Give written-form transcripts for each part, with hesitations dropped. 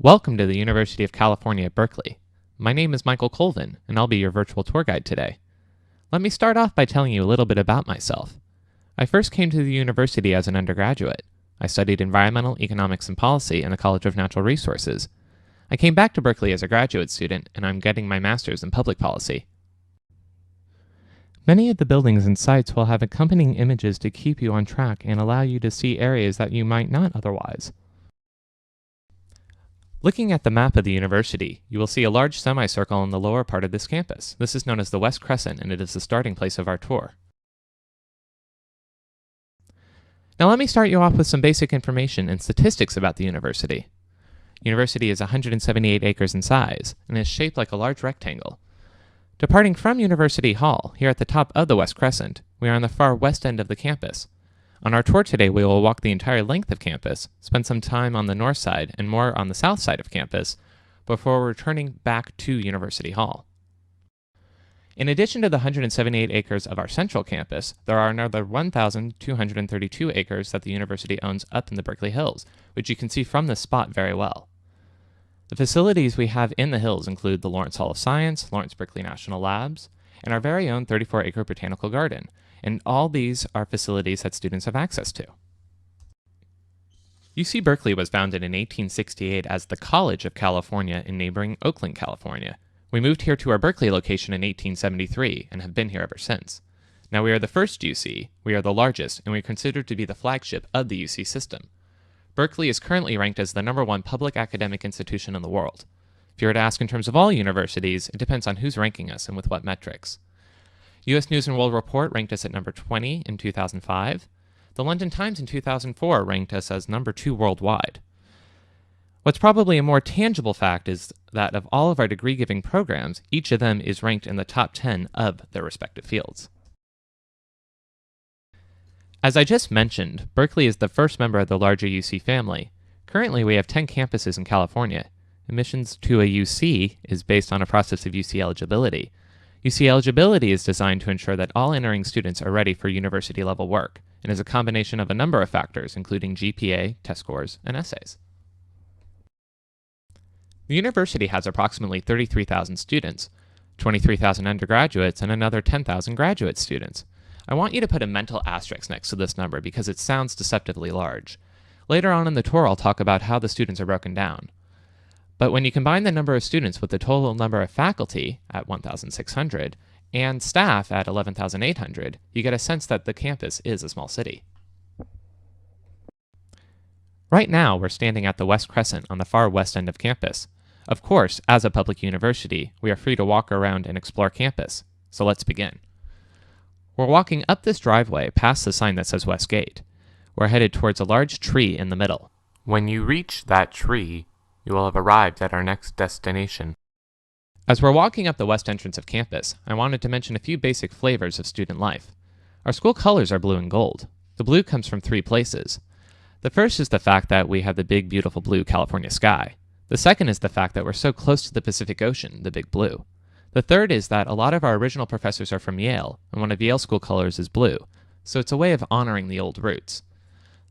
Welcome to the University of California at Berkeley. My name is Michael Colvin, and I'll be your virtual tour guide today. Let me start off by telling you a little bit about myself. I first came to the university as an undergraduate. I studied environmental economics and policy in the College of Natural Resources. I came back to Berkeley as a graduate student, and I'm getting my master's in public policy. Many of the buildings and sites will have accompanying images to keep you on track and allow you to see areas that you might not otherwise. Looking at the map of the university, you will see a large semicircle in the lower part of this campus. This is known as the West Crescent, and it is the starting place of our tour. Now let me start you off with some basic information and statistics about the university. The university is 178 acres in size, and is shaped like a large rectangle. Departing from University Hall, here at the top of the West Crescent, we are on the far west end of the campus. On our tour today, we will walk the entire length of campus, spend some time on the north side and more on the south side of campus, before returning back to University Hall. In addition to the 178 acres of our central campus, there are another 1,232 acres that the university owns up in the Berkeley Hills, which you can see from this spot very well. The facilities we have in the hills include the Lawrence Hall of Science, Lawrence Berkeley National Labs, and our very own 34-acre botanical garden, and all these are facilities that students have access to. UC Berkeley was founded in 1868 as the College of California in neighboring Oakland, California. We moved here to our Berkeley location in 1873 and have been here ever since. Now we are the first UC, we are the largest, and we are considered to be the flagship of the UC system. Berkeley is currently ranked as the #1 public academic institution in the world. If you were to ask in terms of all universities, it depends on who's ranking us and with what metrics. U.S. News & World Report ranked us at number 20 in 2005. The London Times in 2004 ranked us as number 2 worldwide. What's probably a more tangible fact is that of all of our degree-giving programs, each of them is ranked in the top 10 of their respective fields. As I just mentioned, Berkeley is the first member of the larger UC family. Currently, we have 10 campuses in California. Admissions to a UC is based on a process of UC eligibility. UC eligibility is designed to ensure that all entering students are ready for university-level work, and is a combination of a number of factors, including GPA, test scores, and essays. The university has approximately 33,000 students, 23,000 undergraduates, and another 10,000 graduate students. I want you to put a mental asterisk next to this number because it sounds deceptively large. Later on in the tour, I'll talk about how the students are broken down. But when you combine the number of students with the total number of faculty at 1,600 and staff at 11,800, you get a sense that the campus is a small city. Right now, we're standing at the West Crescent on the far west end of campus. Of course, as a public university, we are free to walk around and explore campus. So let's begin. We're walking up this driveway past the sign that says West Gate. We're headed towards a large tree in the middle. When you reach that tree, you will have arrived at our next destination. As we're walking up the west entrance of campus, I wanted to mention a few basic flavors of student life. Our school colors are blue and gold. The blue comes from 3 places. The first is the fact that we have the big, beautiful blue California sky. The second is the fact that we're so close to the Pacific Ocean, the big blue. The third is that a lot of our original professors are from Yale, and one of Yale's school colors is blue, so it's a way of honoring the old roots.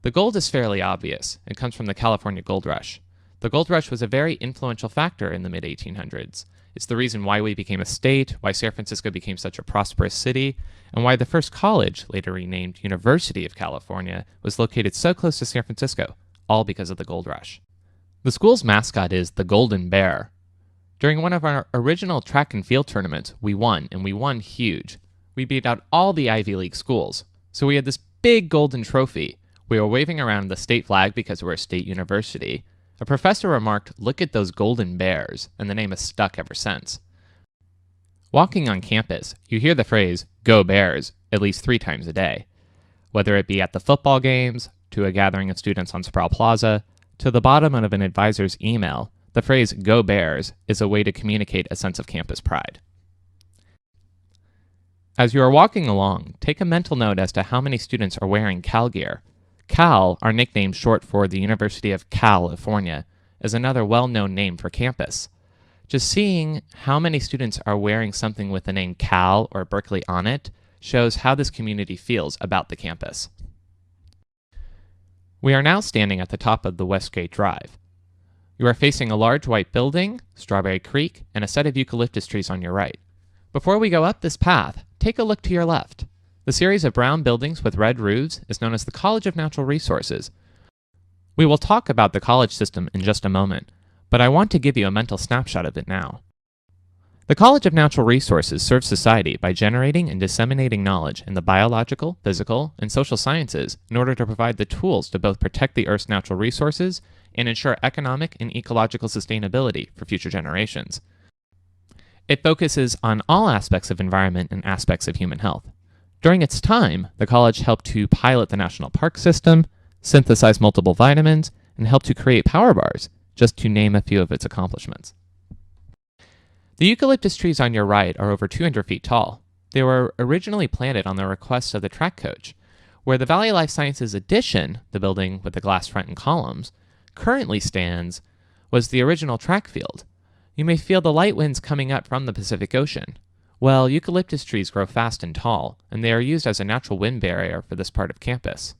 The gold is fairly obvious. It comes from the California Gold Rush. The gold rush was a very influential factor in the mid-1800s. It's the reason why we became a state, why San Francisco became such a prosperous city, and why the first college, later renamed University of California, was located so close to San Francisco, all because of the gold rush. The school's mascot is the Golden Bear. During one of our original track and field tournaments, we won, and we won huge. We beat out all the Ivy League schools. So we had this big golden trophy. We were waving around the state flag because we're a state university. A professor remarked, "Look at those golden bears," and the name has stuck ever since. Walking on campus, you hear the phrase, "Go Bears," at least 3 times a day. Whether it be at the football games, to a gathering of students on Sproul Plaza, to the bottom of an advisor's email, the phrase, "Go Bears," is a way to communicate a sense of campus pride. As you are walking along, take a mental note as to how many students are wearing Cal gear. Cal, our nickname short for the University of California, is another well-known name for campus. Just seeing how many students are wearing something with the name Cal or Berkeley on it shows how this community feels about the campus. We are now standing at the top of the Westgate Drive. You are facing a large white building, Strawberry Creek, and a set of eucalyptus trees on your right. Before we go up this path, take a look to your left. The series of brown buildings with red roofs is known as the College of Natural Resources. We will talk about the college system in just a moment, but I want to give you a mental snapshot of it now. The College of Natural Resources serves society by generating and disseminating knowledge in the biological, physical, and social sciences in order to provide the tools to both protect the Earth's natural resources and ensure economic and ecological sustainability for future generations. It focuses on all aspects of environment and aspects of human health. During its time, the college helped to pilot the national park system, synthesize multiple vitamins, and helped to create power bars, just to name a few of its accomplishments. The eucalyptus trees on your right are over 200 feet tall. They were originally planted on the request of the track coach, where the Valley Life Sciences addition, the building with the glass front and columns, currently stands, was the original track field. You may feel the light winds coming up from the Pacific Ocean. Well, eucalyptus trees grow fast and tall, and they are used as a natural wind barrier for this part of campus.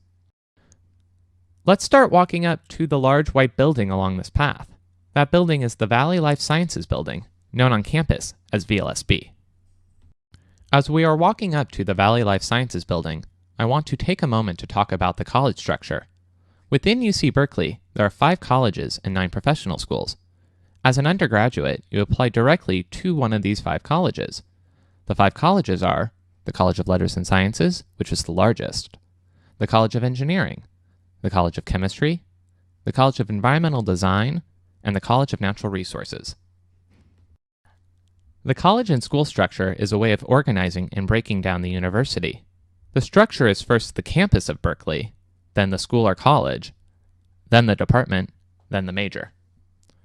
Let's start walking up to the large white building along this path. That building is the Valley Life Sciences building, known on campus as VLSB. As we are walking up to the Valley Life Sciences building, I want to take a moment to talk about the college structure. Within UC Berkeley, there are 5 colleges and 9 professional schools. As an undergraduate, you apply directly to one of these 5 colleges. The 5 colleges are the College of Letters and Sciences, which is the largest, the College of Engineering, the College of Chemistry, the College of Environmental Design, and the College of Natural Resources. The college and school structure is a way of organizing and breaking down the university. The structure is first the campus of Berkeley, then the school or college, then the department, then the major.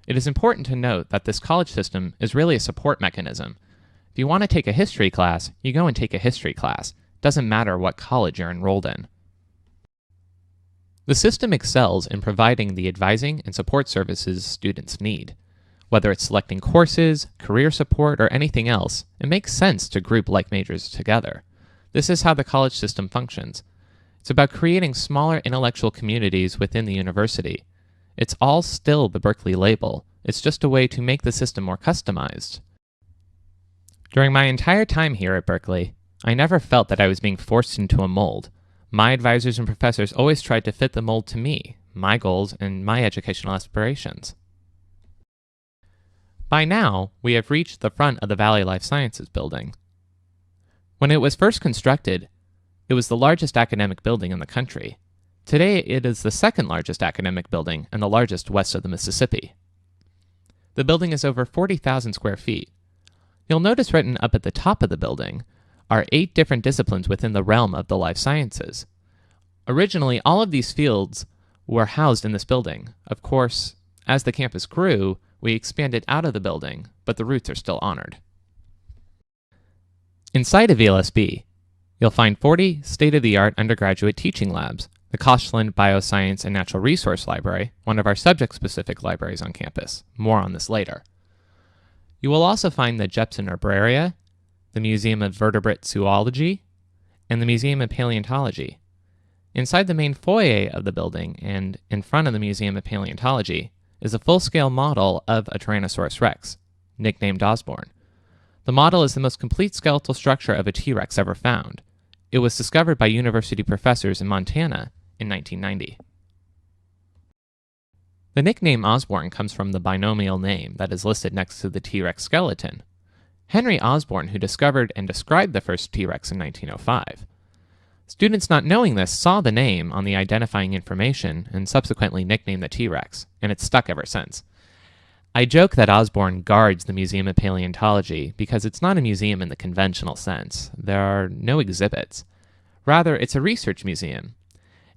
It is important to note that this college system is really a support mechanism. If you want to take a history class, you go and take a history class. It doesn't matter what college you're enrolled in. The system excels in providing the advising and support services students need. Whether it's selecting courses, career support, or anything else, it makes sense to group like majors together. This is how the college system functions. It's about creating smaller intellectual communities within the university. It's all still the Berkeley label. It's just a way to make the system more customized. During my entire time here at Berkeley, I never felt that I was being forced into a mold. My advisors and professors always tried to fit the mold to me, my goals, and my educational aspirations. By now, we have reached the front of the Valley Life Sciences building. When it was first constructed, it was the largest academic building in the country. Today, it is the second largest academic building and the largest west of the Mississippi. The building is over 40,000 square feet. You'll notice written up at the top of the building are 8 different disciplines within the realm of the life sciences. Originally, all of these fields were housed in this building. Of course, as the campus grew, we expanded out of the building, but the roots are still honored. Inside of VLSB, you'll find 40 state-of-the-art undergraduate teaching labs, the Koshland Bioscience and Natural Resource Library, one of our subject-specific libraries on campus. More on this later. You will also find the Jepson Herbaria, the Museum of Vertebrate Zoology, and the Museum of Paleontology. Inside the main foyer of the building and in front of the Museum of Paleontology is a full-scale model of a Tyrannosaurus rex, nicknamed Osborne. The model is the most complete skeletal structure of a T-Rex ever found. It was discovered by university professors in Montana in 1990. The nickname Osborne comes from the binomial name that is listed next to the T-Rex skeleton. Henry Osborne, who discovered and described the first T-Rex in 1905. Students not knowing this saw the name on the identifying information and subsequently nicknamed the T-Rex, and it's stuck ever since. I joke that Osborne guards the Museum of Paleontology because it's not a museum in the conventional sense. There are no exhibits. Rather, it's a research museum.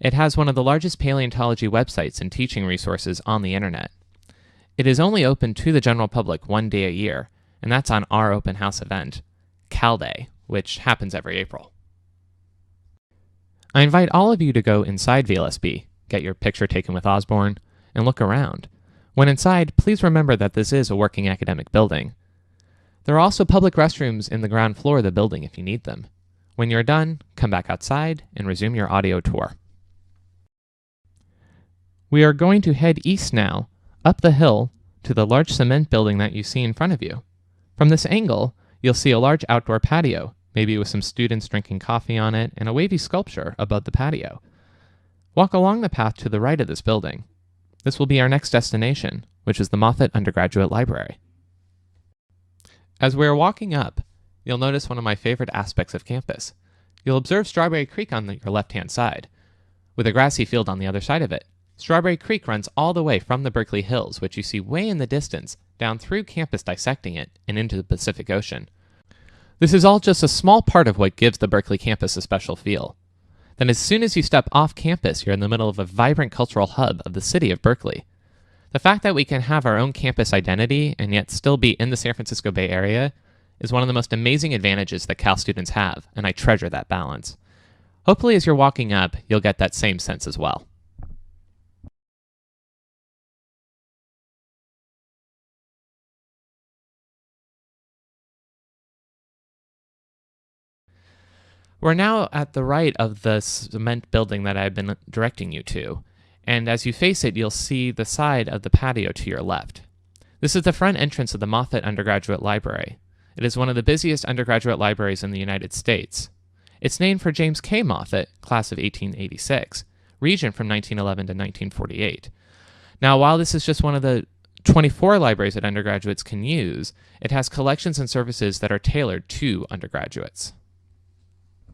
It has one of the largest paleontology websites and teaching resources on the internet. It is only open to the general public one day a year, and that's on our open house event, Cal Day, which happens every April. I invite all of you to go inside VLSB, get your picture taken with Osborne, and look around. When inside, please remember that this is a working academic building. There are also public restrooms in the ground floor of the building if you need them. When you're done, come back outside and resume your audio tour. We are going to head east now, up the hill to the large cement building that you see in front of you. From this angle, you'll see a large outdoor patio, maybe with some students drinking coffee on it, and a wavy sculpture above the patio. Walk along the path to the right of this building. This will be our next destination, which is the Moffett Undergraduate Library. As we are walking up, you'll notice one of my favorite aspects of campus. You'll observe Strawberry Creek on your left-hand side, with a grassy field on the other side of it. Strawberry Creek runs all the way from the Berkeley Hills, which you see way in the distance, down through campus dissecting it, and into the Pacific Ocean. This is all just a small part of what gives the Berkeley campus a special feel. Then as soon as you step off campus, you're in the middle of a vibrant cultural hub of the city of Berkeley. The fact that we can have our own campus identity and yet still be in the San Francisco Bay Area is one of the most amazing advantages that Cal students have, and I treasure that balance. Hopefully as you're walking up, you'll get that same sense as well. We're now at the right of the cement building that I've been directing you to, and as you face it, you'll see the side of the patio to your left. This is the front entrance of the Moffett Undergraduate Library. It is one of the busiest undergraduate libraries in the United States. It's named for James K. Moffett, class of 1886, regent from 1911 to 1948. Now, while this is just one of the 24 libraries that undergraduates can use, it has collections and services that are tailored to undergraduates.